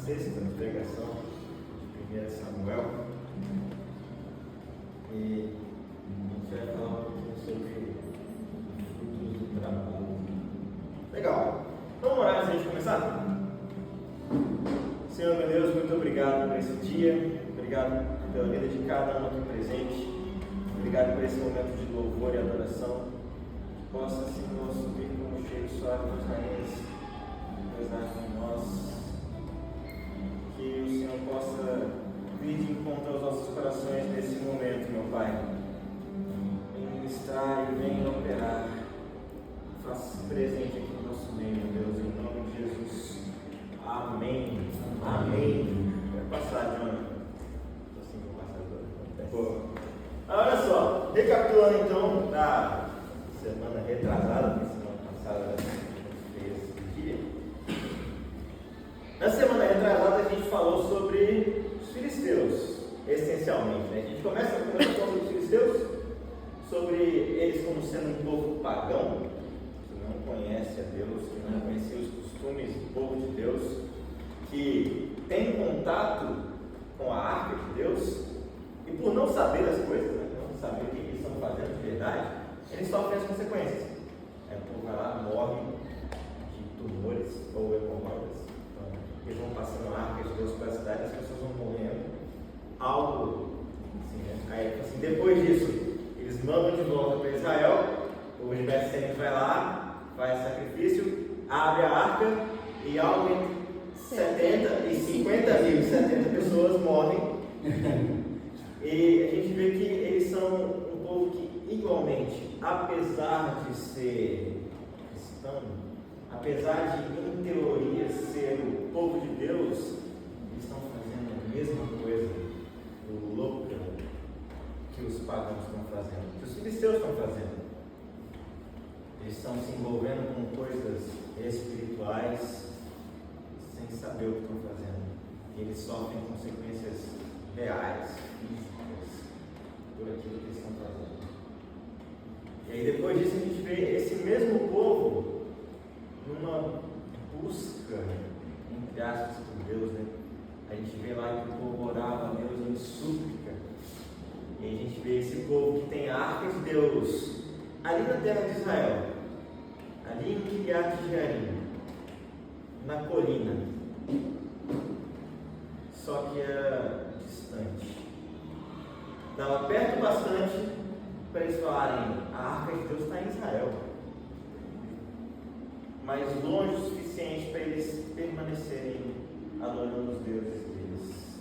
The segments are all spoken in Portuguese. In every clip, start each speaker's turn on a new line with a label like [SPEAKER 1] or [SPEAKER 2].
[SPEAKER 1] sexta pregação de 1 Samuel e a gente vai falar um pouquinho sobre os frutos do trabalho. Legal, vamos orar antes de começar? Senhor meu Deus, muito obrigado por esse dia, obrigado pela vida de cada um aqui presente, obrigado por esse momento de louvor e adoração, que possa, Senhor, subir como um cheiro suave nos raízes, em nós, que o Senhor possa vir de encontro aos nossos corações nesse momento, meu Pai, ministrar e venha operar, faça-se presente aqui no nosso meio, meu Deus, em nome de Jesus, amém, amém. Vai passar, Jonathan. Assim vou passar agora. Olha só, recapitulando então da semana retrasada, semana passada, esse dia. Na semana retrasada a gente falou sobre os filisteus, essencialmente. Né? A gente começa falando sobre os filisteus, sobre eles como sendo um povo pagão, que não conhece a Deus, que não conhecia os costumes do povo de Deus, que tem contato com a arca de Deus, e por não saber as coisas, né? Não saber o que eles estão fazendo de verdade, eles sofrem as consequências. Aí o povo vai lá, morre de tumores ou hemorroidas. Eles vão passando a arca de Deus para a cidade, as pessoas vão morrendo, algo assim, né? Aí, assim, depois disso, eles mandam de volta para Israel, o universo sempre vai lá, faz sacrifício, abre a arca e algo entre 70 e 50 mil, 70 pessoas morrem. E a gente vê que eles são um povo que, igualmente, apesar de ser cristão, apesar de, em teoria, ser o povo de Deus, eles estão fazendo a mesma coisa louca que os pagãos estão fazendo, que os filisteus estão fazendo. Eles estão se envolvendo com coisas espirituais sem saber o que estão fazendo. E eles sofrem consequências reais, físicas, por aquilo que eles estão fazendo. E aí depois disso a gente vê esse mesmo povo numa busca, entre aspas, por Deus, né? A gente vê lá que o povo orava a Deus em súplica. E a gente vê esse povo que tem a arca de Deus ali na terra de Israel, ali em Kiriat Jearim, na colina, só que era distante. Estava perto bastante para eles falarem: a arca de Deus está em Israel, mas longe o suficiente para eles permanecerem adorando os deuses deles,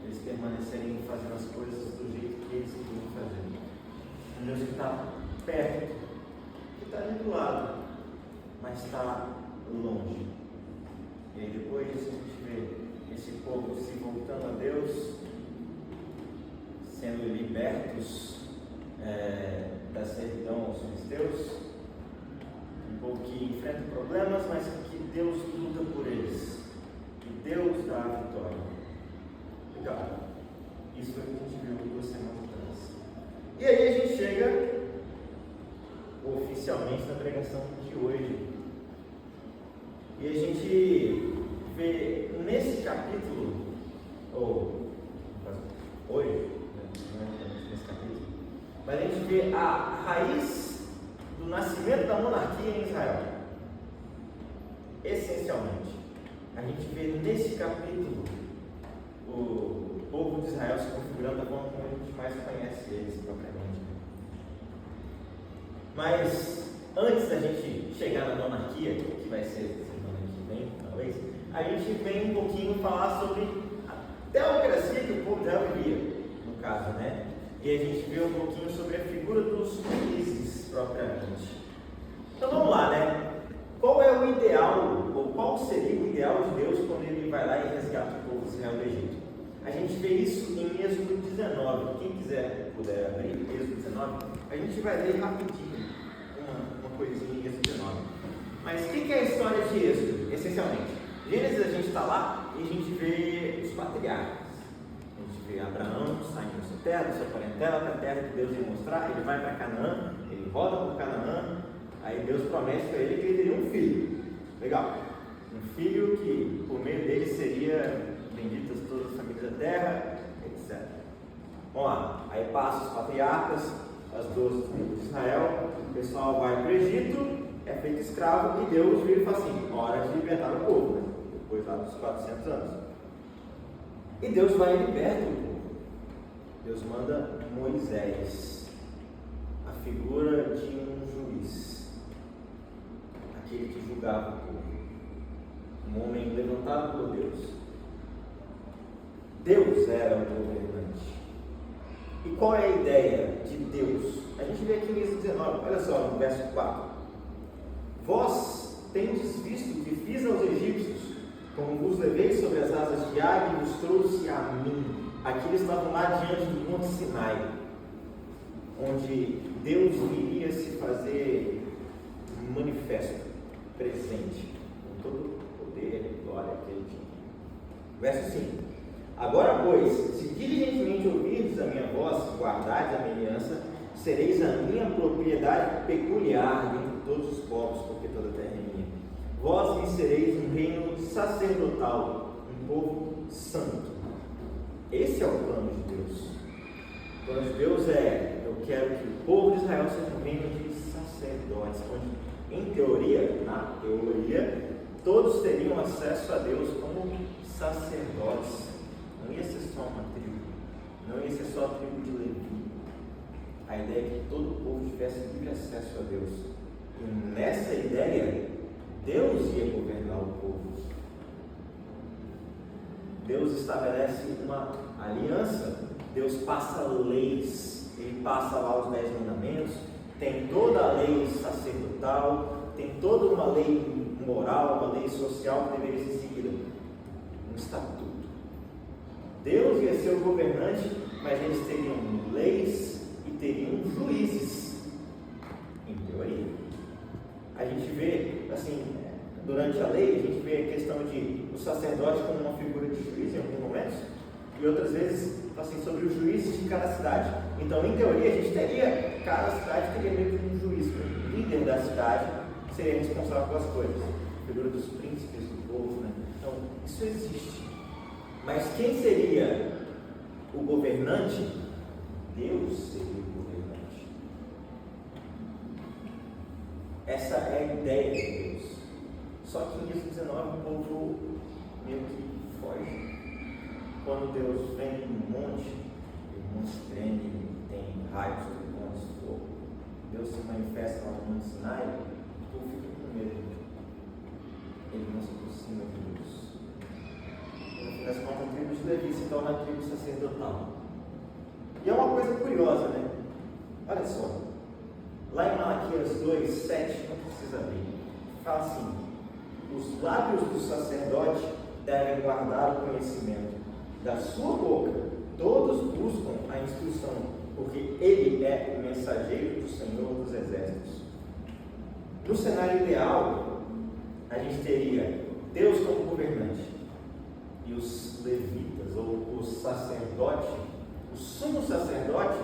[SPEAKER 1] eles permanecerem fazendo as coisas do jeito que eles queriam fazer. Um Deus que está perto, que está ali do lado, mas está longe. E aí depois disso a gente vê esse povo se voltando a Deus, sendo libertos da servidão aos filisteus, um povo que enfrenta problemas, mas que Deus luta por eles, que Deus dá a vitória. Legal, isso foi o que a gente viu 2 semanas atrás. E aí a gente chega oficialmente na pregação de hoje. E a gente vê nesse capítulo, ou hoje, não é nesse capítulo, mas a gente vê a raiz do nascimento da monarquia em Israel. Essencialmente, a gente vê nesse capítulo o povo de Israel se configurando da forma como a gente mais conhece eles propriamente. Mas antes da gente chegar na monarquia, que vai ser semana que vem, talvez, a gente vem um pouquinho falar sobre a teocracia que o povo de Israel vivia, no caso, né? E a gente vê um pouquinho sobre a figura dos juízes propriamente. Então vamos lá, né? Qual é o ideal, ou qual seria o ideal de Deus quando ele vai lá e resgata o povo de Israel do Egito? A gente vê isso em Êxodo 19. Quem puder abrir Êxodo 19, a gente vai ler rapidinho uma coisinha em Êxodo 19. Mas o que é a história de Êxodo, essencialmente? Gênesis a gente está lá e a gente vê os patriarcas. A gente vê Abraão saindo da sua terra, da sua parentela, para a terra que Deus ia mostrar. Ele vai para Canaã, ele volta para Canaã. Aí Deus promete para ele que ele teria um filho. Legal. Um filho que por meio dele seria dia, benditas todas as famílias da terra, etc. Vamos lá, aí passa os patriarcas, as 12 tribos de Israel, o pessoal vai para o Egito, é feito escravo, e Deus vira e fala assim: hora de libertar o povo, né? Depois lá dos 400 anos. E Deus vai e liberta o povo. Deus manda Moisés, a figura de um juiz, aquele que julgava o povo, um homem levantado por Deus. Deus era o governante. E qual é a ideia de Deus? A gente vê aqui em Êxodo 19, olha só, no verso 4. Vós tendes visto que fiz aos egípcios, como vos levei sobre as asas de águia e vos trouxe a mim. Aqui eles estavam lá diante do Monte Sinai, onde Deus iria se fazer manifesto, presente, com todo o poder e glória que ele tinha. Verso 5. Agora, pois, se diligentemente ouvirdes a minha voz, guardardes a minha aliança, sereis a minha propriedade peculiar dentre todos os povos, porque toda a terra é minha. Vós me sereis um reino sacerdotal, um povo santo. Esse é o plano de Deus. O plano de Deus é: eu quero que o povo de Israel seja um reino de sacerdotes, onde, em teoria, na teoria, todos teriam acesso a Deus como sacerdotes. Não ia ser só uma tribo, não ia ser só a tribo de Levi. A ideia é que todo o povo tivesse livre acesso a Deus. E nessa ideia, Deus ia governar o povo. Deus estabelece uma aliança, Deus passa leis, Ele passa lá os 10 mandamentos, tem toda a lei sacerdotal, tem toda uma lei moral, uma lei social que deveria ser seguida, um estatuto. Deus ia ser o governante, mas eles teriam leis e teriam juízes, em teoria. A gente vê, assim, durante a lei, a gente vê a questão de o sacerdote como uma figura de juiz em alguns momentos, e outras vezes, assim, sobre os juízes de cada cidade. Então, em teoria, a gente teria, cada cidade teria meio que um juiz, um líder da cidade, que seria responsável pelas coisas, a figura dos príncipes do povo, né? Então, isso existe. Mas quem seria o governante? Deus seria o governante. Essa é a ideia de Deus. Só que em Êxodo 19 o povo meio que foge. Quando Deus vem no monte, o monte treme, tem raios, trovões, fogo. Deus se manifesta lá no Monte Sinai, o povo fica com medo. Ele não se aproxima de Deus. No fim das contas, a tribo de Levi se torna a tribo sacerdotal. E é uma coisa curiosa, né? Olha só. Lá em Malaquias 2:7, não precisa abrir, fala assim: os lábios do sacerdote devem guardar o conhecimento. Da sua boca, todos buscam a instrução, porque ele é o mensageiro do Senhor dos Exércitos. No cenário ideal, a gente teria Deus como governante e os levitas, ou o sacerdote, o sumo sacerdote,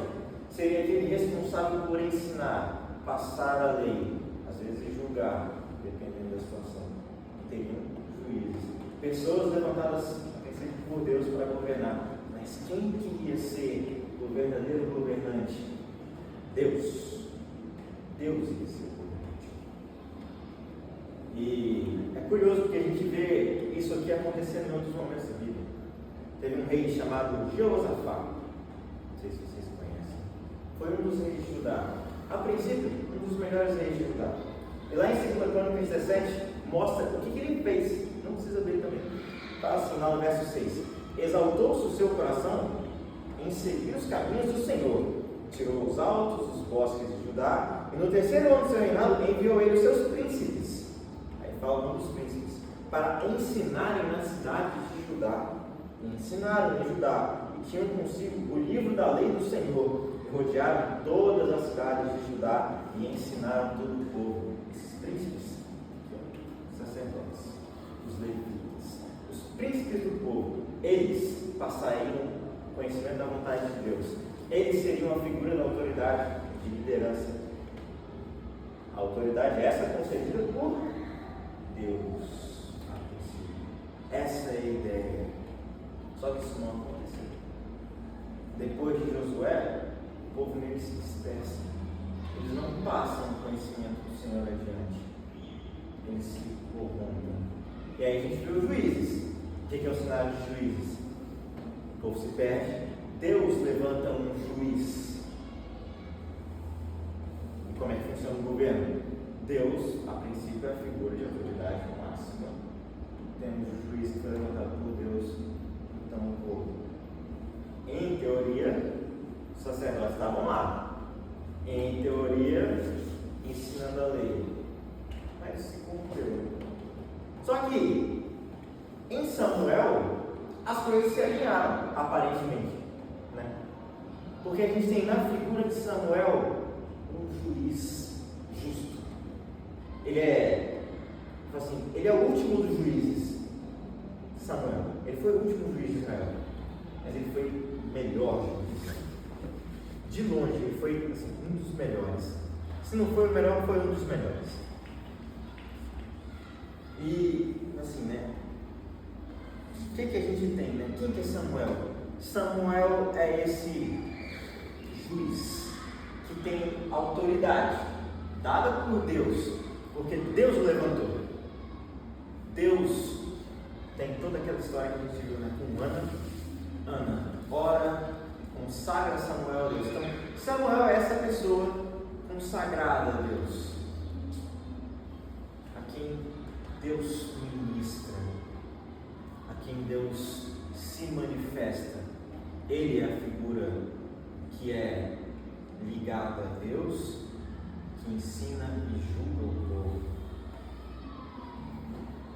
[SPEAKER 1] seria aquele responsável por ensinar, passar a lei, às vezes julgar, dependendo da situação. E teriam juízes, pessoas levantadas por Deus para governar. Mas quem queria ser o verdadeiro governante? Deus. Deus ia ser o governante. E é curioso porque a gente vê isso aqui acontecendo em outros momentos da Bíblia. Teve um rei chamado Jeosafá, não sei se vocês conhecem. Foi um dos reis de Judá. A princípio, um dos melhores reis de Judá. E lá em 2 Crônicas 17 mostra o que ele fez. Não precisa ver também. Está assim lá no verso 6. Exaltou-se o seu coração em seguir os caminhos do Senhor. Tirou os altos, os bosques de Judá. E no terceiro ano do seu reinado enviou ele os seus príncipes. Aí fala o nome dos príncipes. Para ensinarem nas cidades de Judá. E ensinaram em Judá. E tinham consigo o livro da lei do Senhor. E rodearam todas as cidades de Judá. E ensinaram todo o povo. Esses príncipes, sacerdotes, os levitas, príncipes do povo, eles passariam conhecimento da vontade de Deus. Eles seriam a figura da autoridade de liderança. A autoridade é essa concedida por Deus. Essa é a ideia. não acontecer. Depois de Josué, o povo meio que se dispersa. Eles não passam o conhecimento do Senhor adiante. Eles se corrompem. E aí a gente vê os juízes. O que é o cenário dos juízes? O povo se perde. Deus levanta um juiz. E como é que funciona o governo? Deus, a princípio, é a figura de autoridade máxima. Temos o juiz que foi levantado por Deus, então o povo. Em teoria, os sacerdotes estavam lá. Em teoria, ensinando a lei. Mas se cumpriu. Só que, em Samuel, as coisas se alinharam, aparentemente. Né? Porque a gente tem na figura de Samuel um juiz justo. Ele é o último dos juízes. Samuel, ele foi o último juiz de Israel, mas ele foi melhor juiz. De longe, ele foi assim, um dos melhores. Se não foi o melhor, foi um dos melhores. E, assim, né? O que a gente tem, né? Quem que é Samuel? Samuel é esse juiz que tem autoridade dada por Deus, porque Deus o levantou. Deus tem toda aquela história que a gente viu, né? Com Ana ora, consagra Samuel a Deus. Então, Samuel é essa pessoa consagrada a Deus, a quem Deus ministra, a quem Deus se manifesta. Ele é a figura que é ligada a Deus, que ensina e julga o povo.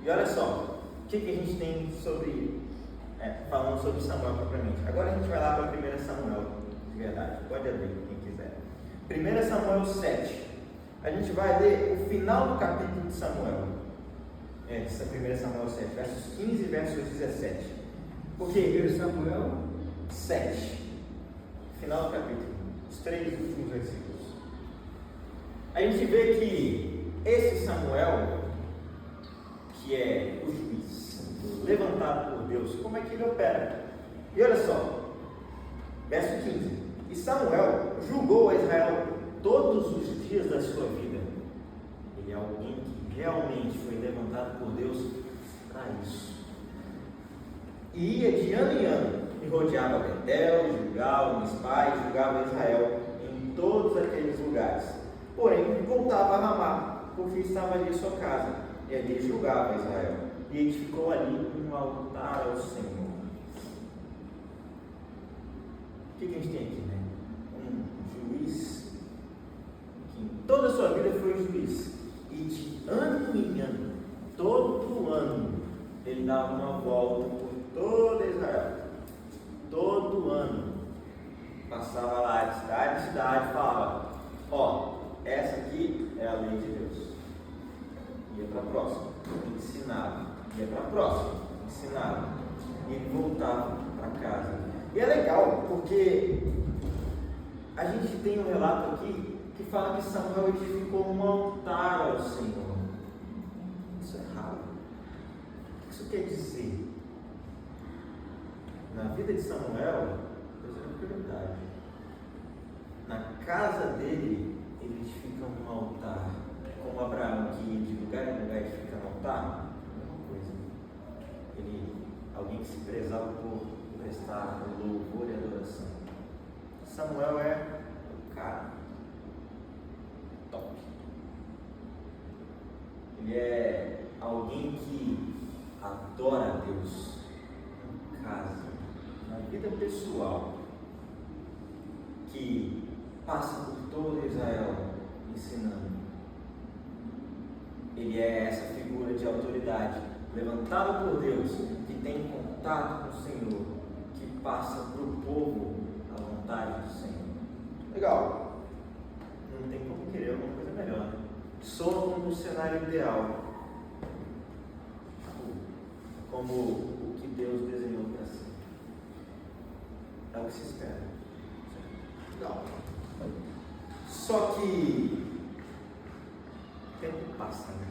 [SPEAKER 1] E olha só, o que a gente tem falando sobre Samuel propriamente. Agora a gente vai lá para 1 Samuel, de verdade, pode abrir quem quiser. 1 Samuel 7. A gente vai ler o final do capítulo de Samuel. Essa 1 Samuel 7, versos 15 e versos 17. Porque
[SPEAKER 2] 1 Samuel
[SPEAKER 1] 7, final do capítulo, os 3 últimos versículos. A gente vê que esse Samuel, que é o juiz, levantado por Deus, como é que ele opera? E olha só, verso 15: E Samuel julgou a Israel todos os dias da sua vida. Ele é alguém que realmente foi levantado por Deus para isso. E ia de ano em ano, e rodeava Betel, Gilgal, Mispa, e julgava Israel em todos aqueles lugares. Porém, voltava a Ramá, porque estava ali a sua casa, e ali julgava Israel. E edificou ali um altar ao Senhor. O que a gente tem aqui, né? Um juiz que em toda a sua vida foi juiz. E de ano em ano, todo ano, ele dava uma volta por toda Israel. Todo ano. Passava lá de cidade em cidade e falava: ó, essa aqui é a lei de Deus. Ia para a próxima, ensinava. Ia para a próxima, ensinava. E ele voltava para casa. E é legal, porque a gente tem um relato aqui que fala que Samuel edificou um altar ao Senhor. Isso é raro. O que isso quer dizer? Na vida de Samuel, Deus era prioridade. Na casa dele, ele edifica um altar. Como Abraão, que ia de lugar em lugar edifica um altar. Mesma coisa. Alguém que se prezava por prestar louvor e adoração. Samuel é o cara top. Ele é alguém que adora a Deus em casa, na vida pessoal, que passa por todo Israel ensinando. Ele é essa figura de autoridade levantado por Deus, que tem contato com o Senhor, que passa para o povo a vontade do Senhor. Legal. Não tem como querer alguma coisa melhor, né? Somos no cenário ideal, como o que Deus desenhou para si. É o que se espera. Legal. Só que o tempo passa, né?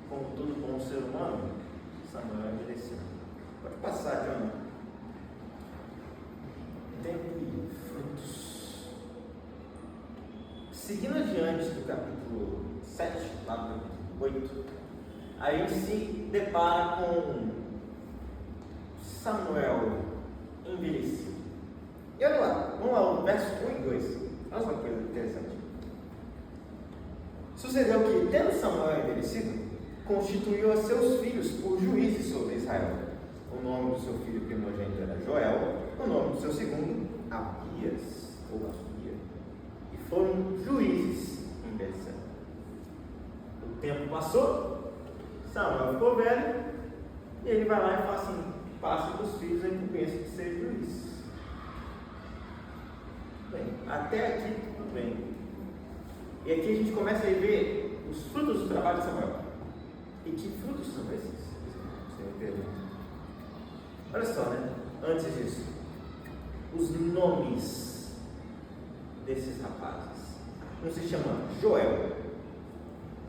[SPEAKER 1] Como todo bom ser humano, Samuel envelheceu. Pode passar, John. seguindo adiante do capítulo 7, lá do capítulo 8, a gente se depara com Samuel envelhecido. E olha lá, vamos lá, o verso 1 e 2. Olha só que coisa interessante. Sucedeu que, tendo Samuel envelhecido, constituiu a seus filhos por juízes sobre Israel. O nome do seu filho primogênito era Joel, o nome do seu segundo, Abias, ou Abia. E foram juízes em Berseba. O tempo passou, Samuel ficou velho, e ele vai lá e fala assim: passe para os filhos a incumbência de ser juiz. Bem, até aqui tudo bem. E aqui a gente começa a ver os frutos do trabalho de Samuel. E que frutos são esses? Você me pergunta. Olha só, né? Antes disso, os nomes desses rapazes. Um se chama Joel.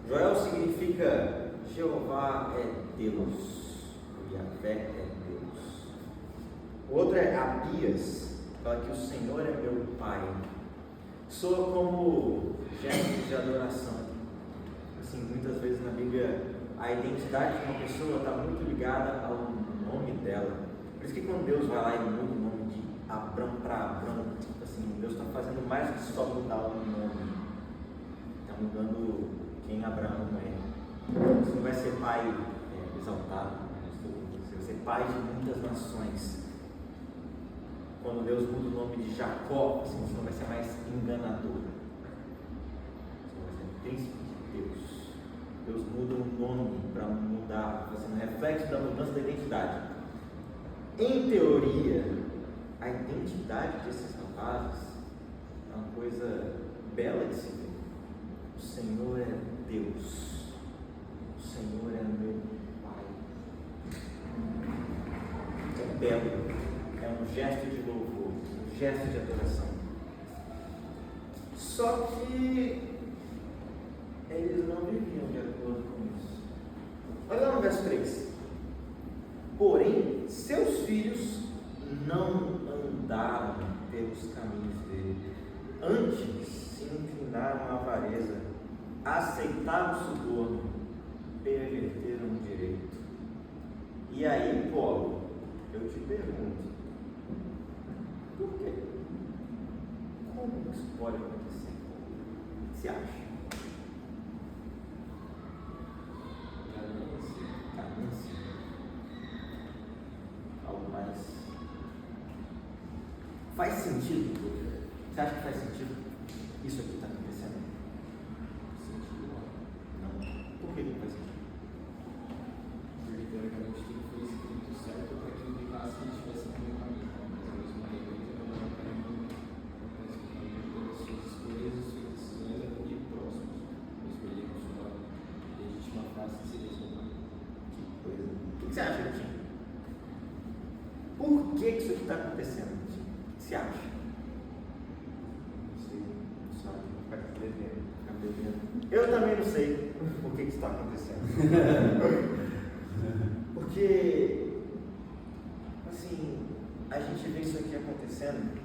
[SPEAKER 1] Joel significa Jeová é Deus. Yahvé é Deus. O outro é Abias, fala que o Senhor é meu Pai. Soa como gesto de adoração. Assim, muitas vezes na Bíblia a identidade de uma pessoa está muito ligada ao nome dela. Por isso que quando Deus vai lá e muda o nome de Abrão para Abrão, assim, Deus está fazendo mais do que só mudar o nome. Está mudando quem Abraão é. Você não vai ser pai exaltado, você vai ser pai de muitas nações. Quando Deus muda o nome de Jacó, assim, você não vai ser mais enganador. Você vai ser príncipe de Deus. Deus muda o nome para mudar, fazendo reflexo da mudança da identidade. Em teoria, a identidade desses rapazes é uma coisa bela de se ver. O Senhor é Deus. O Senhor é meu Pai. É belo. É um gesto de louvor, um gesto de adoração. Só que eles não viviam de acordo com isso. Olha lá no verso 3. Porém, seus filhos não andaram pelos caminhos dele. Antes se inclinaram à avareza, aceitaram o suborno, perverteram o direito. E aí, Paulo, eu te pergunto, por quê? Como isso pode acontecer? O que você acha? Ganância? Algo mais? Faz sentido? Você acha que faz sentido? Isso aqui está acontecendo?
[SPEAKER 2] Sentido não.
[SPEAKER 1] Não. Por que não faz sentido?
[SPEAKER 2] Porque teoricamente tudo foi escrito certo para que indicasse que estivesse no meu caminho. Mas ao mesmo tempo ele também não quer pelas suas escolhas e suas decisões ali próximos. Eu escolhi a sua legítima frase que seria esse caminho.
[SPEAKER 1] Que coisa. O que você acha, Tim? Por que isso aqui está acontecendo? O que você acha?
[SPEAKER 2] Não sei, só que ficar devendo.
[SPEAKER 1] Eu também não sei por que isso está acontecendo. Porque, assim, a gente vê isso aqui acontecendo.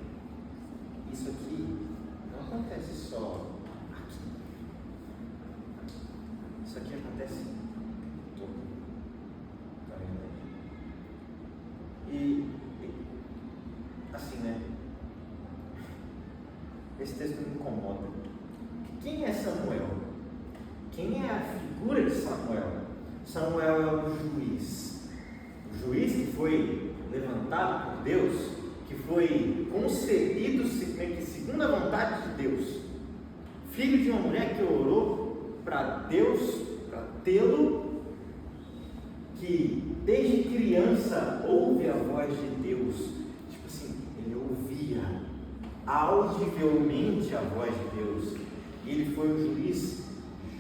[SPEAKER 1] Isso aqui não acontece só aqui. Isso aqui acontece em todo. Tá vendo? E assim, né? Esse texto me incomoda. Quem é Samuel? Quem é a figura de Samuel? Samuel é o juiz. O juiz que foi levantado por Deus, que foi concebido segundo a vontade de Deus. Filho de uma mulher que orou para Deus, para tê-lo, que desde criança ouve a voz de Deus. Tipo assim, ele ouvia audivelmente a voz de Deus. E ele foi um juiz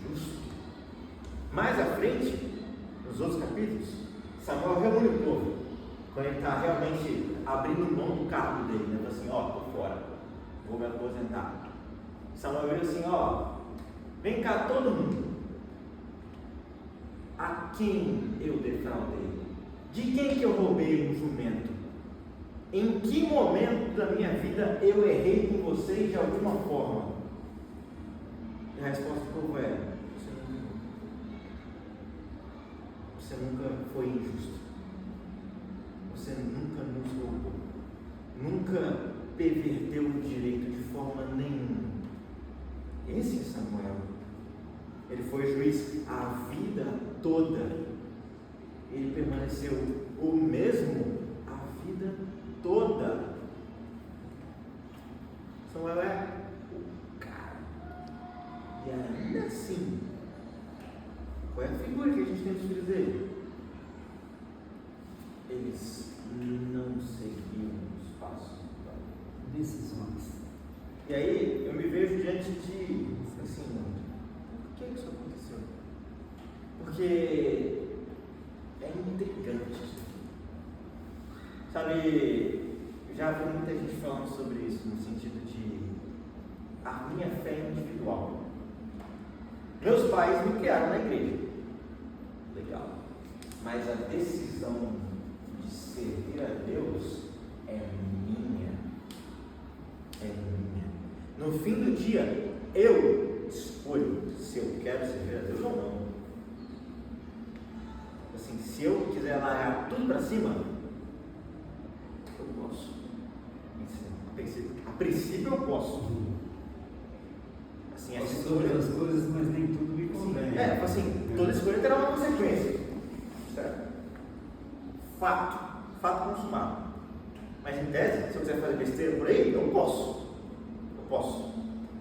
[SPEAKER 1] justo. Mais à frente, nos outros capítulos, Samuel reúne o povo. Quando ele está realmente abrindo mão do cargo dele, né? Assim, ó, tô fora, vou me aposentar. Samuel vira assim, ó, vem cá todo mundo. A quem eu defraudei? De quem que eu roubei um jumento? Em que momento da minha vida eu errei com vocês de alguma forma? E a resposta do povo é: você nunca foi injusto. Você nunca nos roubou. Nunca perverteu o direito de forma nenhuma. Esse é Samuel. Ele foi juiz a vida toda. Ele permaneceu o mesmo a vida toda. Samuel é o cara. E ainda assim, qual é a figura que a gente tem dos filhos dele? Eles não seguiam os passos
[SPEAKER 3] decisões.
[SPEAKER 1] E aí eu me vejo diante de, assim, por que isso aconteceu? Porque é intrigante isso aqui. Sabe, já vi muita gente falando sobre isso, no sentido de a minha fé individual. Meus pais me criaram na igreja. Legal. Mas a decisão de servir a Deus é minha. É minha. No fim do dia, eu escolho se eu quero servir a Deus ou não. Assim, se eu quiser largar tudo para cima, eu posso. A princípio eu posso. Assim,
[SPEAKER 3] Posso todas as coisas, mas nem tudo me convém.
[SPEAKER 1] Assim, toda escolha terá uma consequência. Certo? Fato consumado. Mas em tese, se eu quiser fazer besteira por aí, eu posso.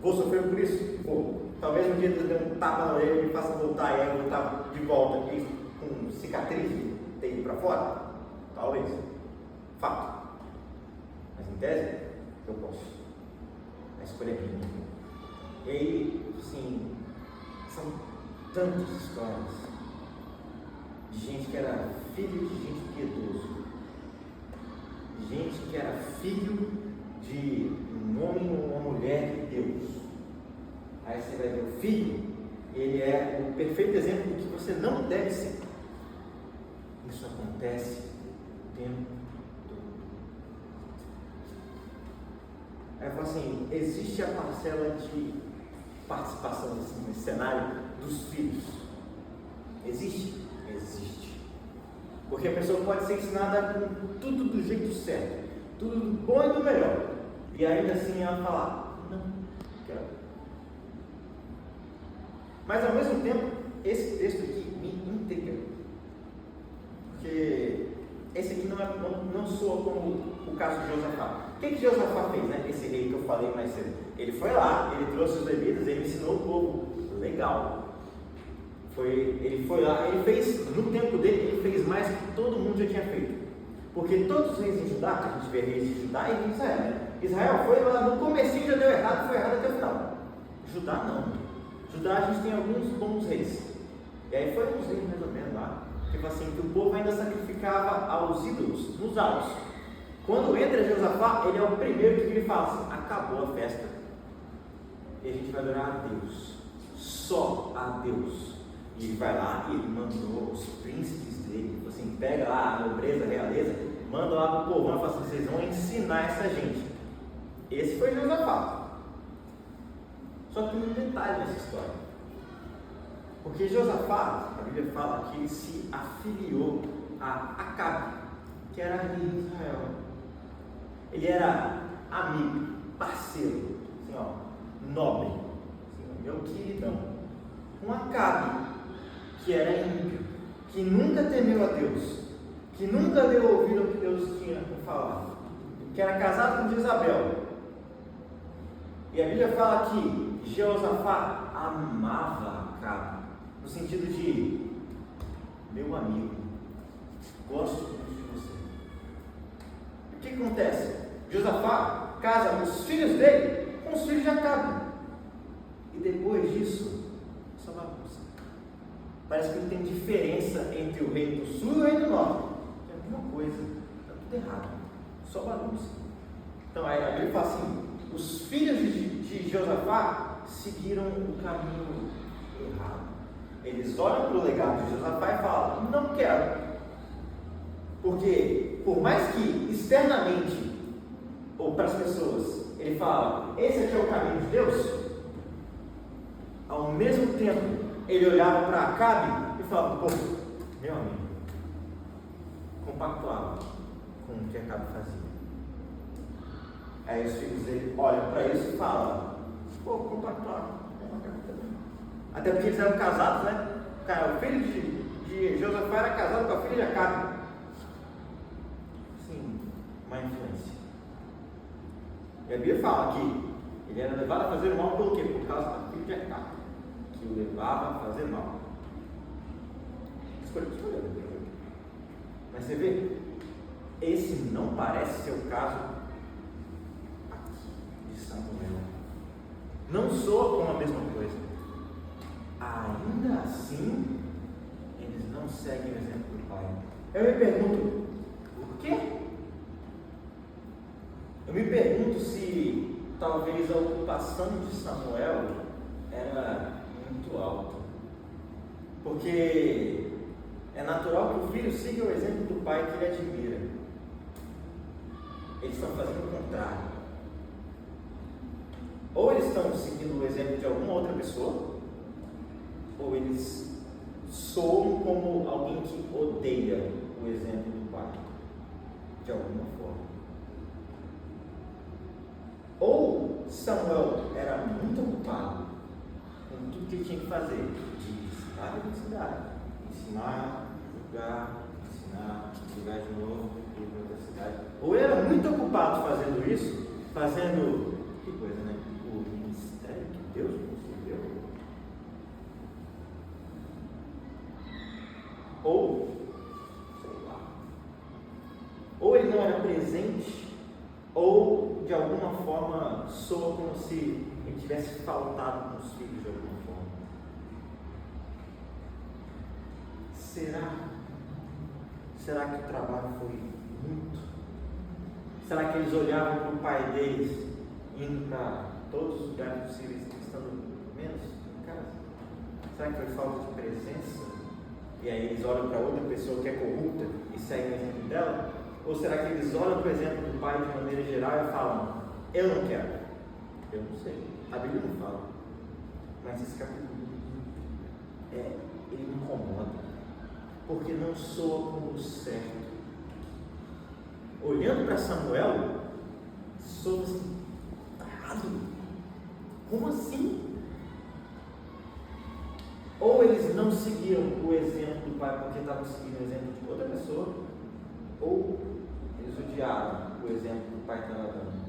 [SPEAKER 1] Vou sofrer por isso? Vou. Talvez um dia Deus dê um tapa na orelha e me faça voltar e aí eu voltar de volta aqui com cicatriz de ter ido para fora? Talvez. Fato. Mas em tese, eu posso. A escolha é minha. E aí, assim, são tantas histórias de gente que era filho de gente piedoso, de gente que era filho de um homem ou uma mulher de Deus. Aí você vai ver o filho, ele é o perfeito exemplo do que você não deve ser. Isso acontece o tempo todo. Aí eu falo assim, existe a parcela de participação assim, nesse cenário dos filhos. Existe? Existe. Porque a pessoa pode ser ensinada com tudo do jeito certo, tudo do bom e do melhor, e ainda assim ela falar, não quero. Mas ao mesmo tempo, esse texto aqui me intriga, porque esse aqui não soa como o caso de Josafá. O que Josafá fez, né? Esse rei que eu falei mais cedo. Ele foi lá, ele trouxe os levitas, ele ensinou o povo. Legal. Ele foi lá, ele fez, no tempo dele, ele fez mais do que todo mundo já tinha feito. Porque todos os reis em Judá, que a gente vê reis de Judá e de Israel, né? Israel foi lá, no comecinho já deu errado, foi errado até o final. Judá não. Judá a gente tem alguns bons reis. E aí foi uns reis mais ou menos lá, tipo assim, que o povo ainda sacrificava aos ídolos, nos altos. Quando entra Josafá, ele é o primeiro que ele fala assim, acabou a festa. E a gente vai adorar a Deus. Só a Deus. E ele vai lá e ele mandou os príncipes dele, assim, pega lá a nobreza, a realeza, manda lá para o povo, fala assim, vocês vão ensinar essa gente. Esse foi Josafá. Só que tem um detalhe nessa história. Porque Josafá, a Bíblia fala que ele se afiliou a Acabe, que era rei de Israel. Ele era amigo, parceiro, assim, ó, nobre, assim, meu queridão. Um Acabe, que era ímpio, que nunca temeu a Deus, que nunca deu ouvido ao que Deus tinha para falar, que era casado com Jezabel. E a Bíblia fala que Josafá amava Acabe, no sentido de meu amigo, gosto muito de você. E o que acontece? Josafá casa os filhos dele com os filhos de Acabe. E depois disso, essa bagunça. Parece que não tem diferença entre o reino do sul e o reino do norte. É a mesma coisa, está tudo errado, só bagunça. Então aí a Bíblia fala assim: os filhos de Josafá seguiram o caminho errado. Eles olham para o legado de Josafá e falam, não quero. Porque por mais que externamente, ou para as pessoas, ele fala, esse aqui é o caminho de Deus, ao mesmo tempo, ele olhava para Acabe e falava: pô, meu amigo, compactuava com o que Acabe fazia. Aí os filhos dele olham para isso e falam: pô, compactuava. Até porque eles eram casados, né? O filho de Josafá era casado com a filha de Acabe. Sim, uma influência. E a Bíblia fala que ele era levado a fazer o mal pelo quê? Por causa da filha de Acabe, que o levava a fazer mal. Escolheu. Mas você vê, esse não parece ser o caso aqui de Samuel. Não soa como a mesma coisa. Ainda assim, eles não seguem o exemplo do pai. Eu me pergunto, por quê? Eu me pergunto se talvez a ocupação de Samuel era muito alta. Porque é natural que o filho siga o exemplo do pai que ele admira. Eles estão fazendo o contrário. Ou eles estão seguindo o exemplo de alguma outra pessoa, ou eles soam como alguém que odeia o exemplo do pai, de alguma forma. Ou Samuel era muito ocupado com tudo que ele tinha que fazer, de cidade em cidade, ensinar, julgar de novo, ir para outra cidade. Ou era muito ocupado fazendo isso, fazendo, que coisa, né? O ministério que Deus concedeu. Ou, sei lá, ou ele não era presente, ou de alguma forma soa como se ele tivesse faltado com os filhos de alguma forma. Será que o trabalho foi muito? Será que eles olhavam para o pai deles, indo para todos os lugares possíveis, estando menos em casa? Será que foi falta de presença? E aí eles olham para outra pessoa que é corrupta e seguem o exemplo dela? Ou será que eles olham para o exemplo do pai de maneira geral e falam: eu não quero? Eu não sei, a Bíblia não fala. Mas esse capítulo ele me incomoda, porque não soa como o certo. Olhando para Samuel, soa assim: errado. Como assim? Ou eles não seguiam o exemplo do pai porque estavam seguindo o exemplo de outra pessoa, ou eles odiaram o exemplo que o pai estava dando,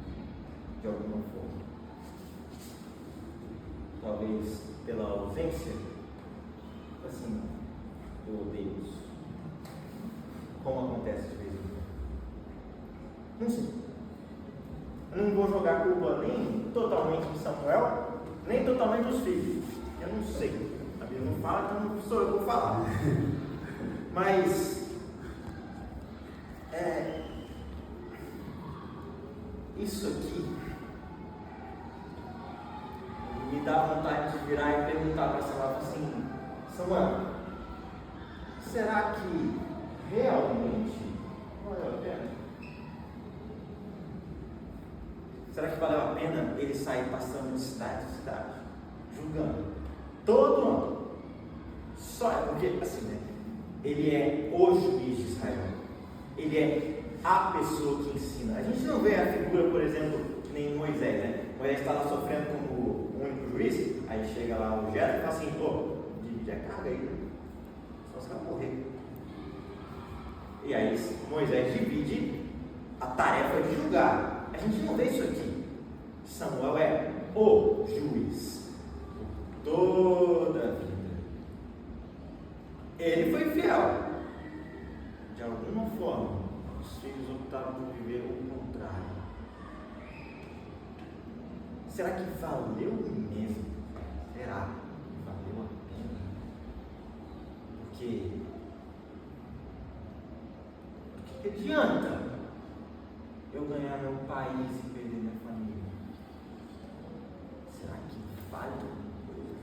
[SPEAKER 1] de alguma forma. Talvez pela ausência, assim, eu odeio isso. Como acontece de vez em quando. Não sei. Eu não vou jogar culpa nem totalmente de Samuel, nem totalmente dos filhos. Eu não sei. A Bíblia não fala, então não sou eu que vou falar. Mas isso aqui me dá vontade de virar e perguntar para Samuel assim: Samuel, será que realmente valeu a pena? Será que valeu a pena ele sair passando de cidade em cidade, julgando todo ano? Só é porque, assim, né? Ele é o juiz de Israel. Ele é a pessoa que ensina. A gente não vê a figura, por exemplo, que nem Moisés, né? Moisés está lá sofrendo como o único juiz, aí chega lá o Jetro e fala assim: pô, divide a carga aí, né? Só você vai morrer. E aí Moisés divide a tarefa de julgar. A gente não vê isso aqui. Samuel é o juiz por toda a vida. Ele foi fiel. De alguma forma, os filhos optaram por viver o contrário. Será que valeu mesmo? Será que valeu a pena? Porque o que adianta eu ganhar meu país e perder minha família? Será que vale alguma coisa?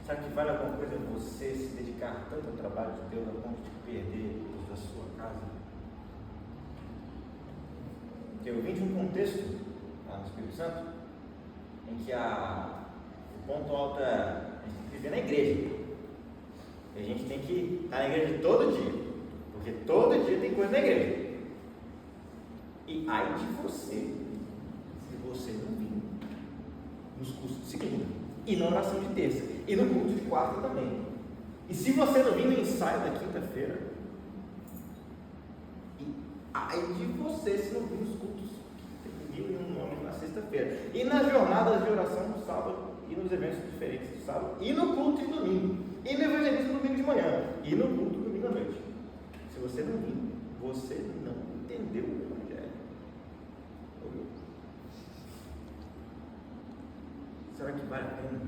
[SPEAKER 1] Será que vale alguma coisa você se dedicar tanto ao trabalho de Deus a ponto de perder os da sua casa? Porque eu vim de um contexto lá no Espírito Santo em que o ponto alto é a gente tem que viver na igreja. E a gente tem que estar na igreja todo dia. Porque todo dia tem coisa na igreja. E ai de você, se você não vir nos cultos de segunda, e na oração de terça, e no culto de quarta também. E se você não vir no ensaio da quinta-feira, e ai de você se não vir nos cultos que tem 1001 nomes na sexta-feira, e nas jornadas de oração no sábado, e nos eventos diferentes do sábado, e no culto de domingo, e no evangelismo domingo de manhã, e no culto domingo à noite. Se você não vir, você não entendeu o Evangelho. Será que vale a pena?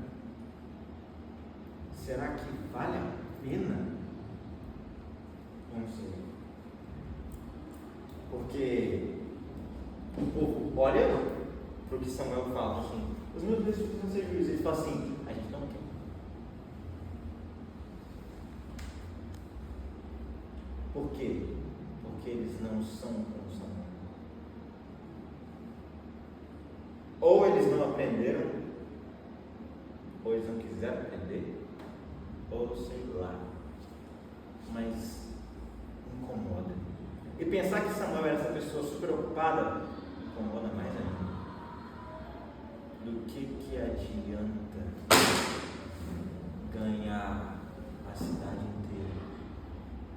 [SPEAKER 1] Será que vale a pena? Não sei. Porque o povo olha para o que Samuel fala assim: os meus filhos precisam ser juízes. Eles falam assim: a gente não quer. Por quê? Porque eles não são como Samuel. Ou eles não aprenderam, ou eles não quiseram aprender, ou sei lá. Mas incomoda. E pensar que Samuel era essa pessoa super ocupada incomoda mais ainda. Do que adianta ganhar a cidade inteira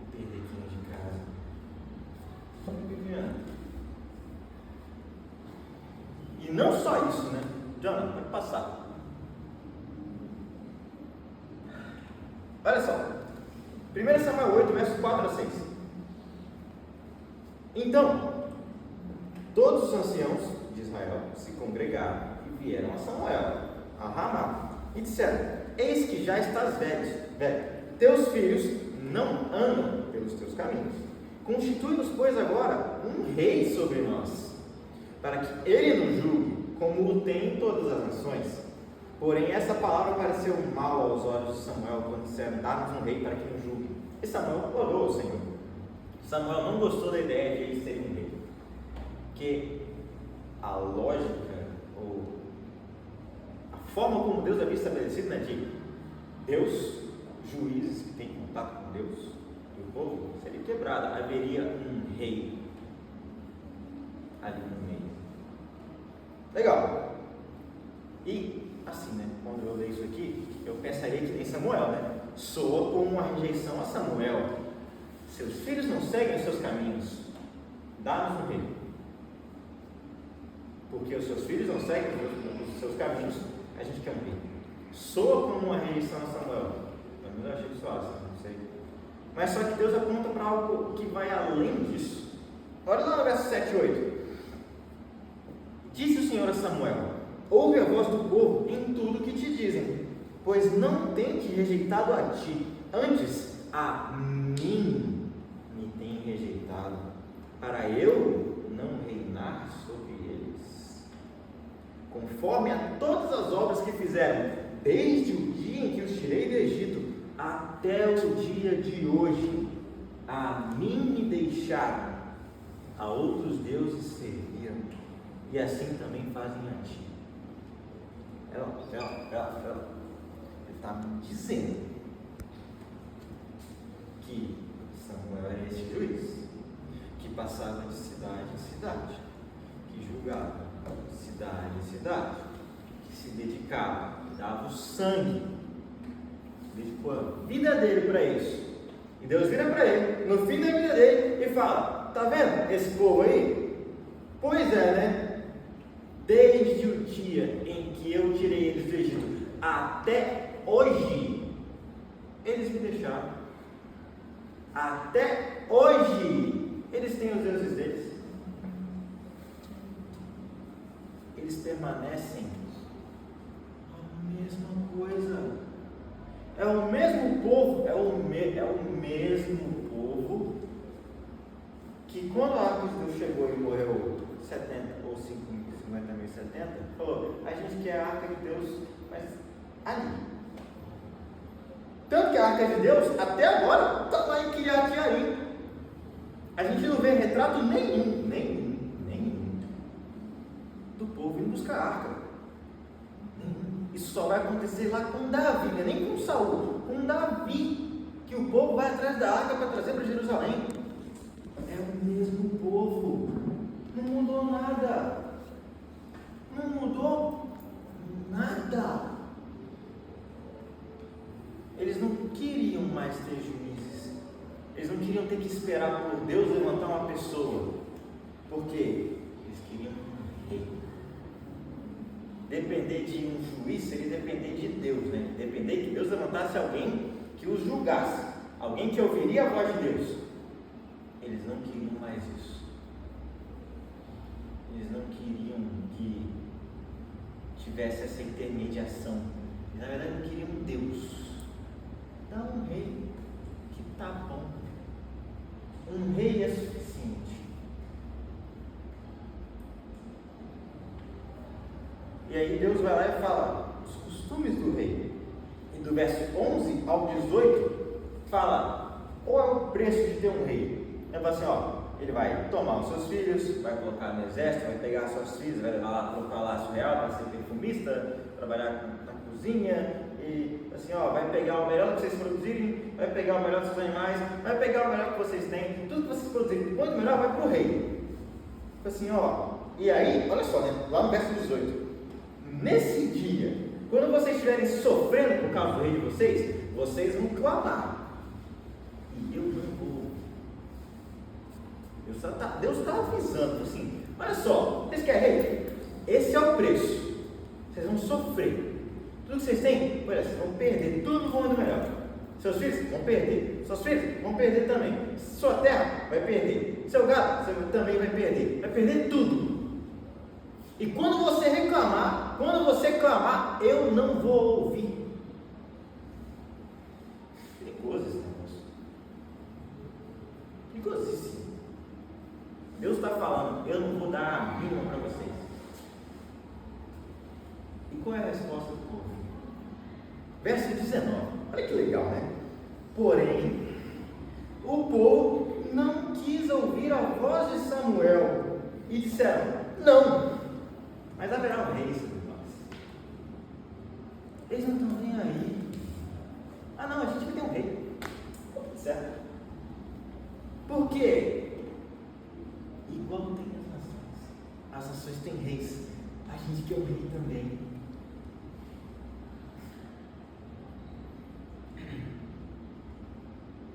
[SPEAKER 1] e perder quem é de casa? Só Viviana. E não só isso, né? Jonathan, pode passar. Olha só. 1 Samuel 8, versos 4 a 6. Então, todos os anciãos de Israel se congregaram e vieram a Samuel, a Ramá, e disseram: eis que já estás velho, teus filhos não andam pelos teus caminhos. Constitui-nos, pois, agora um rei sobre nós, para que ele nos julgue, como o tem em todas as nações. Porém, essa palavra pareceu mal aos olhos de Samuel, quando disseram: dá-nos um rei para que nos julgue. E Samuel orou ao Senhor. Samuel não gostou da ideia de ele ser um rei, porque a lógica, ou a forma como Deus havia estabelecido, né, de Deus, juízes que têm contato com Deus, e o povo, seria quebrada. Haveria um rei ali no meio. Legal. E assim, né, quando eu leio isso aqui, eu pensaria que nem Samuel, né? Soa como uma rejeição a Samuel. Seus filhos não seguem os seus caminhos, dá-nos um rei. Porque os seus filhos não seguem os seus caminhos, a gente quer um rei. Soa como uma rejeição a Samuel. Mas eu achei que soasse, não sei. Mas só que Deus aponta para algo que vai além disso. Olha lá no verso 7 e 8. Disse o Senhor a Samuel: ouve a voz do povo em tudo que te dizem, pois não tem te rejeitado a ti, antes a mim me tem rejeitado, para eu não reinar sobre eles, conforme a todas as obras que fizeram, desde o dia em que os tirei do Egito, até o dia de hoje. A mim me deixaram, a outros deuses serviram, e assim também fazem a ti. Ele está me dizendo que Samuel era esse juiz, que passava de cidade em cidade, que julgava cidade em cidade, que se dedicava, que dava o sangue, dedicou a vida dele para isso. E Deus vira para ele, no fim da vida dele, e fala: tá vendo esse povo aí? Pois é, né? Desde o dia em que eu tirei eles do Egito até hoje, eles me deixaram. Até hoje, eles têm os deuses deles. Eles permanecem a mesma coisa. É o mesmo povo, é o mesmo povo que quando a Arca de Deus chegou e morreu 70 ou 50 mil, 70, falou: a gente quer a Arca de Deus, mas ali. Tanto que a Arca de Deus, até agora, está lá em Kiriat Jearim. A gente não vê retrato nenhum do povo indo buscar a Arca. E Isso só vai acontecer lá com Davi, não é nem com Saul, com Davi, que o povo vai atrás da arca para trazer para Jerusalém. É o mesmo povo, não mudou nada, não mudou nada. Eles não queriam mais ter juízes, eles não queriam ter que esperar por Deus levantar uma pessoa, porque eles queriam um rei. Depender de um juiz seria depender de Deus, né? Depender que Deus levantasse alguém que os julgasse, alguém que ouviria a voz de Deus. Eles não queriam mais isso. Eles não queriam que tivesse essa intermediação. Eles, na verdade, não queriam Deus. Dá um rei que tá bom. Um rei é suficiente. E aí Deus vai lá e fala os costumes do rei. E do verso 11 ao 18 fala qual é o preço de ter um rei. Ele fala assim, ó, ele vai tomar os seus filhos, vai colocar no exército, vai pegar as suas filhas, vai levar lá para o Palácio Real para ser perfumista, trabalhar na cozinha, e assim, ó, vai pegar o melhor que vocês produzirem, vai pegar o melhor dos seus animais, vai pegar o melhor que vocês têm, tudo que vocês produzirem, quanto melhor vai para o rei. Assim, ó, e aí, olha só, né, lá no verso 18, nesse dia, quando vocês estiverem sofrendo por causa do rei de vocês, vocês vão clamar, e eu não vou. Deus está avisando assim, olha só, vocês querem rei? Esse é o preço, vocês vão sofrer, tudo que vocês têm, olha, vocês vão perder, tudo no mundo melhor, seus filhos vão perder, seus filhos vão perder também, sua terra vai perder, seu gado você também vai perder tudo. E quando você reclamar, quando você clamar, eu não vou ouvir. Perigoso esse negócio. Perigosíssimo. Deus está falando, eu não vou dar a mínima para vocês. E qual é a resposta do povo? Verso 19. Olha que legal, né? Porém, o povo não quis ouvir a voz de Samuel e disseram, não. Mas haverá um rei sobre nós. Eles não estão nem aí. Ah não, a gente vai ter um rei. Certo? Por quê? Igual tem as nações. As nações têm reis. A gente quer um rei também.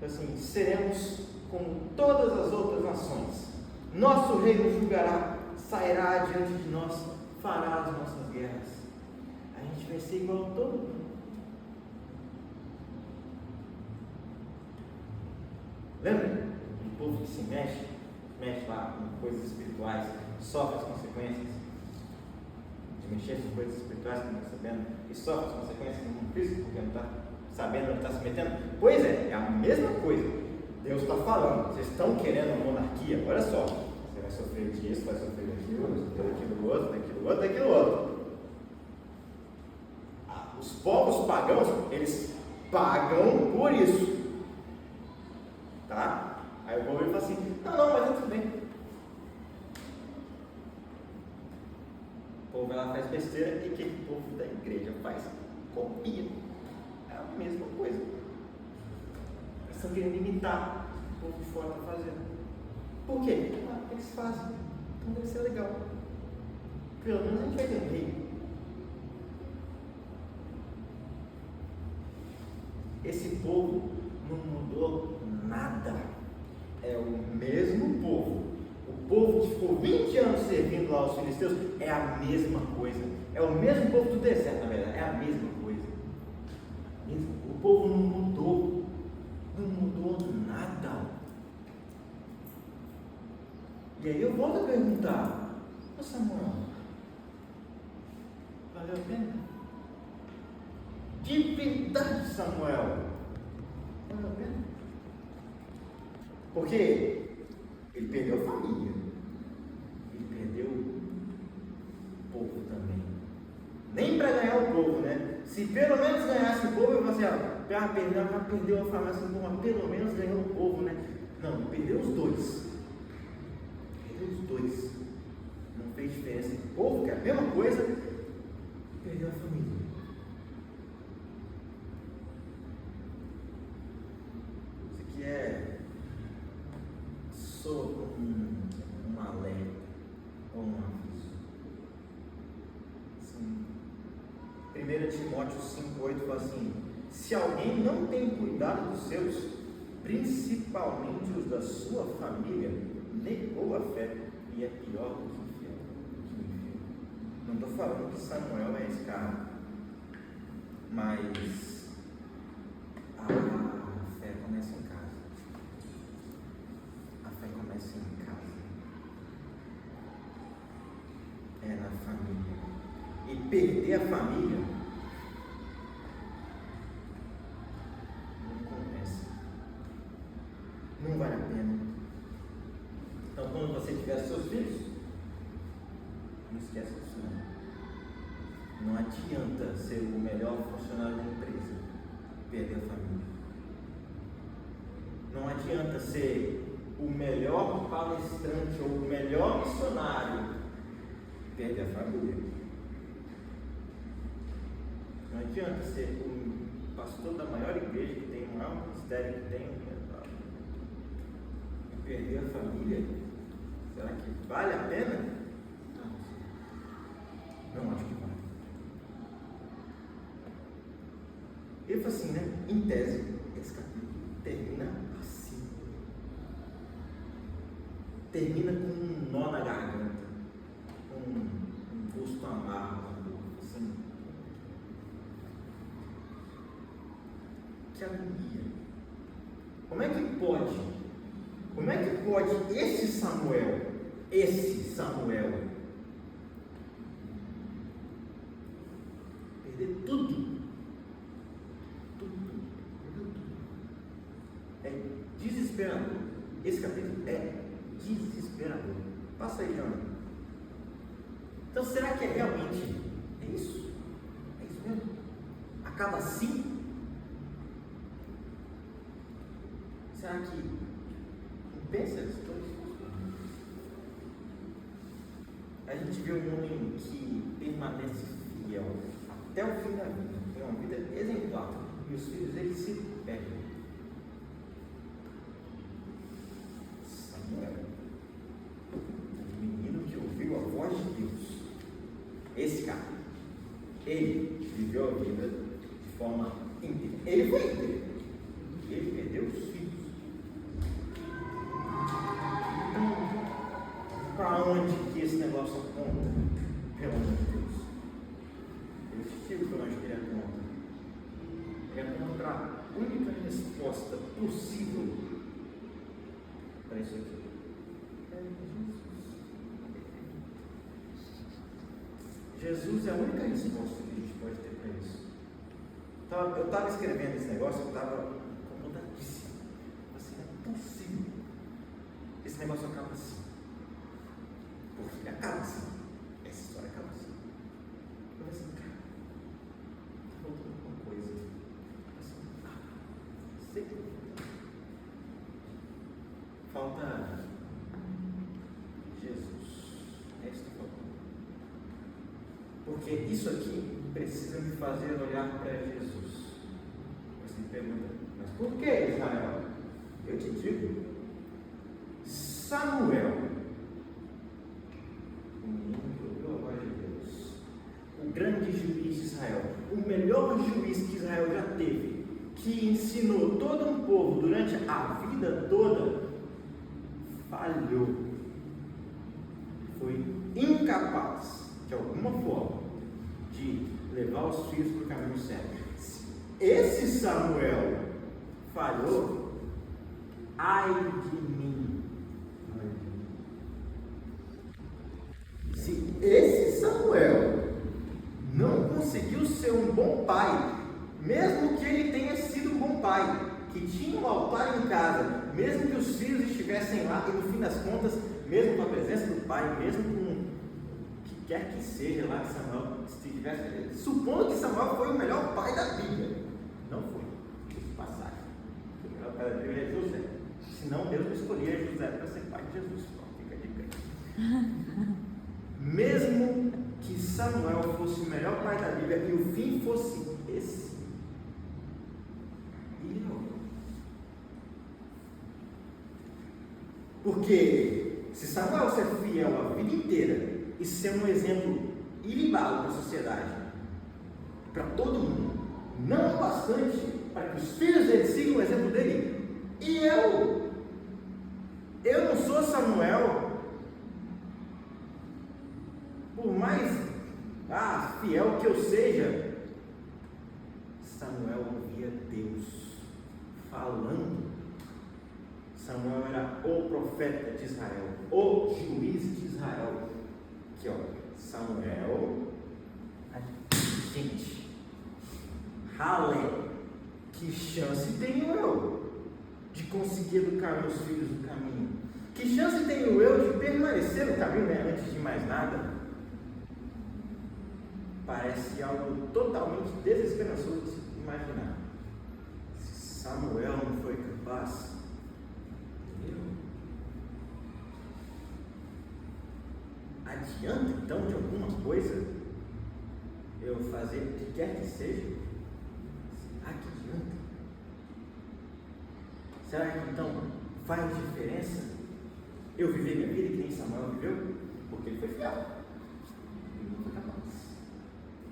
[SPEAKER 1] Assim, seremos como todas as outras nações. Nosso rei nos julgará, sairá diante de nós, fará as nossas guerras. A gente vai ser igual a todo mundo. Lembra? Um povo que se mexe lá com coisas espirituais, sofre as consequências de mexer com coisas espirituais que não está sabendo, e sofre as consequências no mundo físico porque não está sabendo onde está se metendo. Pois é a mesma coisa. Deus está falando, vocês estão querendo uma monarquia, olha só, você vai sofrer disso, vai sofrer daquilo outro. Os povos pagãos, eles pagam por isso, tá? Aí o povo fala assim, não, mas é tudo bem. O povo vai lá, faz besteira, e o que o povo da igreja faz? Copia. É a mesma coisa. Eles estão querendo imitar o povo de fora está fazendo. Por quê? Eles fazem. Então deve ser legal. Pelo menos a gente vai ter um rei. Esse povo não mudou nada. É o mesmo povo. O povo que ficou 20 anos servindo lá aos filisteus é a mesma coisa. É o mesmo povo do deserto, na verdade. É a mesma coisa. O povo não mudou. Não mudou nada. E aí eu volto a perguntar, ô Samuel, valeu a pena? De verdade, Samuel, valeu a pena? Porque ele perdeu a família, ele perdeu o povo também. Nem para ganhar o povo, né? Se pelo menos ganhasse o povo, eu falaria assim, já perdeu a família, assim, mas pelo menos ganhou o povo, né? Não, perdeu os dois. Os dois. Não fez diferença entre o povo, que é a mesma coisa, e perdeu a família. Timóteo 5,8 fala assim: se alguém não tem cuidado dos seus, principalmente os da sua família, negou a fé e é pior do que infiel. Não estou falando que Samuel é esse cara, mas a fé começa em casa. A fé começa em casa. É na família. E perder a família não compensa. Não vale a pena. Então, quando você tiver seus filhos, não esqueça disso não. Não adianta ser o melhor funcionário da empresa, perder a família. Não adianta ser o melhor palestrante ou o melhor missionário, perder a família. Não adianta ser o pastor da maior igreja que tem o maior ministério que tem, e perder a família. Será que vale a pena? Não acho que vale. Ele falou assim, né? Em tese, esse capítulo termina assim. Termina com um nó na garganta, com um gosto amargo na boca, assim. Que agonia. Como é que pode esse Samuel, perder tudo? É desesperador. Esse capítulo é desesperador. Passa aí, João. Então, será que é realmente isso? É isso mesmo? Acaba assim? Será que compensa essas coisas? A gente vê um homem que permanece fiel até o fim da vida, tem uma vida exemplar, e os filhos dele se perdem. Samuel, o menino que ouviu a voz de Deus, esse cara, ele viveu a vida de forma íntegra. Ele foi íntegro, ele perdeu os filhos. Para onde que esse negócio aponta? Pelo amor de Deus. Eu te digo para onde que ele aponta. Ele aponta para a única resposta possível para isso aqui. É Jesus. Jesus é a única resposta que a gente pode ter para isso. Então, eu estava escrevendo esse negócio, eu estava incomodadíssimo. Assim, não é possível. Esse negócio acaba assim. Porque acaba assim. Essa história acaba assim. Eu falei assim, cara, tá faltando alguma coisa. Assim, sei que falta Jesus. É isso que falta. Porque isso aqui precisa me fazer olhar para Jesus. Você me pergunta, mas por que Israel? Eu te digo, Samuel, o menino que ouviu a voz de Deus, o grande juiz de Israel, o melhor juiz que Israel já teve, que ensinou todo um povo durante a vida toda, falhou, foi incapaz, de alguma forma, de levar os filhos para o caminho certo. Esse Samuel falhou, ai de mim. Se esse Samuel não conseguiu ser um bom pai, mesmo que ele tenha sido um bom pai, que tinha um altar em casa, mesmo que os filhos estivessem lá, e no fim das contas, mesmo com a presença do pai, mesmo com o que quer que seja lá que Samuel estivesse, supondo que Samuel foi o melhor pai da Bíblia, não foi, passagem, o melhor pai da Bíblia é José, senão Deus não escolhia José para ser pai de Jesus, fica a dica. Mesmo que Samuel fosse o melhor pai da Bíblia e o fim fosse esse, ele não. Porque se Samuel ser fiel a vida inteira e ser um exemplo ilibado para a sociedade, para todo mundo, não o bastante para que os filhos dele sigam o exemplo dele. E eu não sou Samuel, por mais fiel que eu seja. Samuel ouvia Deus falando. Samuel era o profeta de Israel, o juiz de Israel. Aqui, Samuel. Gente, ralé, que chance tenho eu de conseguir educar meus filhos no caminho? Que chance tenho eu de permanecer no caminho, né? Antes de mais nada, parece algo totalmente desesperançoso de se imaginar. Se Samuel não foi capaz, adianta então de alguma coisa eu fazer o que quer que seja? Será que adianta? Será que então faz diferença eu viver minha vida que nem Samuel viveu? Porque ele foi fiel, ele não foi capaz.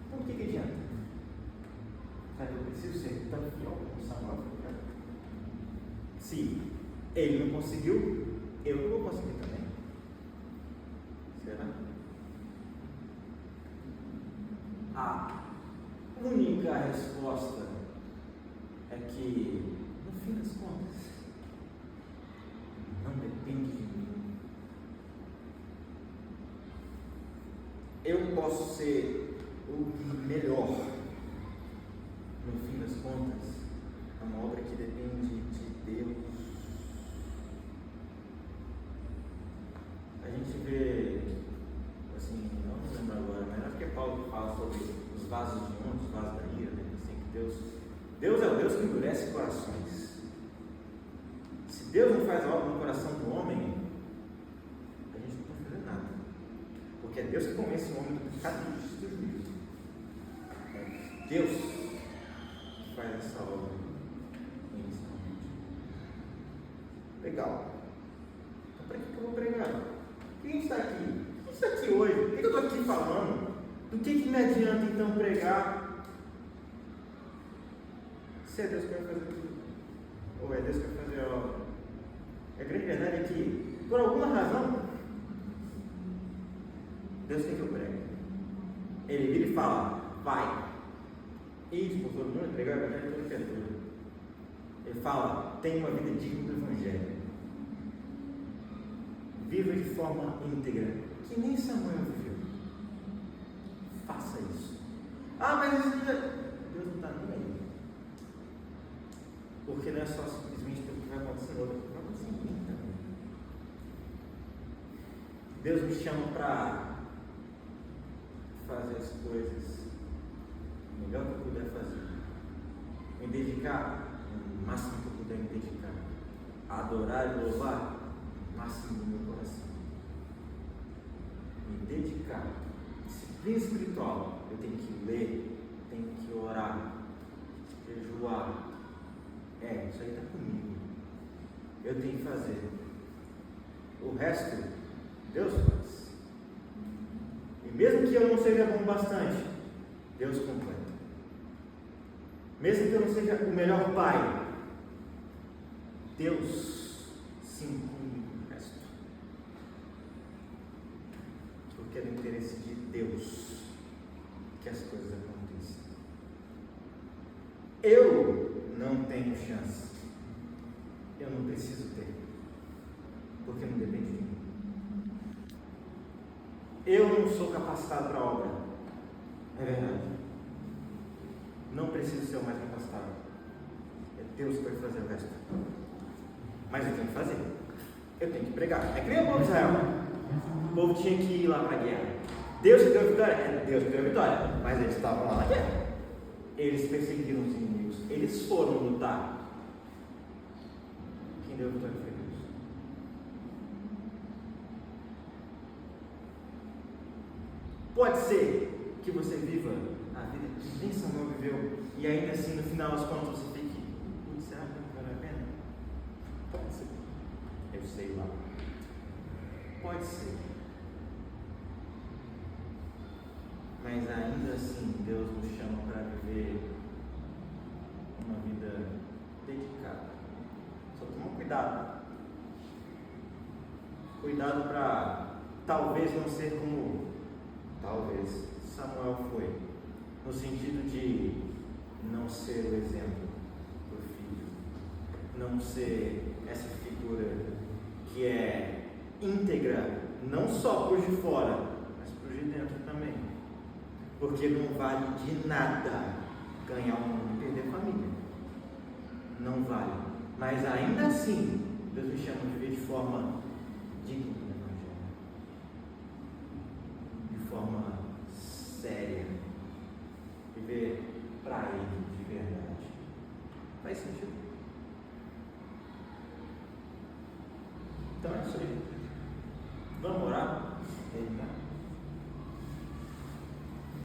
[SPEAKER 1] Então o que adianta? Será que eu preciso ser tão fiel como Samuel foi fiel? Se ele não conseguiu, eu não vou conseguir também. Será? A única resposta é que, no fim das contas, não depende de mim. Eu posso ser o melhor. No fim das contas, é uma obra que depende de Deus. A gente vê, assim, não me lembro agora, mas acho que é Paulo que fala sobre os vasos de honra, os vasos da ira, né? Assim, que Deus é o Deus que endurece corações. Se Deus não faz algo no coração do homem, a gente não pode fazer nada, porque é Deus que convence o homem do pecado e do juízo. É Deus que faz essa obra inicialmente. Legal. Então, para que eu vou pregar? Por que a gente está aqui? Por que a gente está aqui hoje? Por que eu estou aqui falando? Do que me adianta então pregar? Se é Deus que vai fazer tudo, ou é Deus que vai fazer a obra? A grande verdade é que, por alguma razão, Deus quer que eu pregue. Ele vira e fala: vai, ide por todo mundo, pregar o evangelho toda criatura. Ele fala: tenha uma vida digna do evangelho. Viva de forma íntegra, que nem Samuel viveu. Faça isso. Mas Deus não está nem aí. Porque não é só simplesmente pelo que vai acontecer no outro, vai acontecer em mim também. Deus me chama para fazer as coisas o melhor que eu puder fazer. Me dedicar o máximo que eu puder me dedicar. A adorar e louvar o máximo do meu coração. Me dedicar. Disciplina espiritual. Eu tenho que ler, tenho que orar, jejuar. Isso aí está comigo. Eu tenho que fazer. O resto, Deus faz. E mesmo que eu não seja bom bastante, Deus completa. Mesmo que eu não seja o melhor pai, Deus se incumbe do resto. Porque é do interesse de Deus que as coisas aconteçam. Eu não tenho chance. Eu não preciso ter. Porque não depende de mim. Eu não sou capacitado para a obra. É verdade. Não preciso ser o mais capacitado. É Deus que vai fazer o resto. Mas eu tenho que fazer. Eu tenho que pregar. É que nem o povo de Israel. O povo tinha que ir lá para a guerra. Deus que deu a vitória? É Deus que deu a vitória. Mas eles estavam lá na guerra. Eles perseguiram os inimigos. Eles foram lutar. Quem deu a vitória foi Deus. Pode ser que você viva a vida que nem Samuel viveu e ainda assim no final das contas você fique: será que vale a pena? Pode ser. Eu sei lá. Pode ser. Mas mas ainda assim Deus nos chama para viver uma vida dedicada. Só toma cuidado. Cuidado para talvez não ser como Samuel foi, no sentido de não ser o exemplo do filho, não ser essa figura que é íntegra, não só por de fora, mas por de dentro também, porque não vale de nada ganhar o mundo e perder a família, não vale, mas ainda assim Deus me chama de viver de forma digna do Evangelho, de forma séria, viver para Ele de verdade. Faz sentido? Então é isso aí.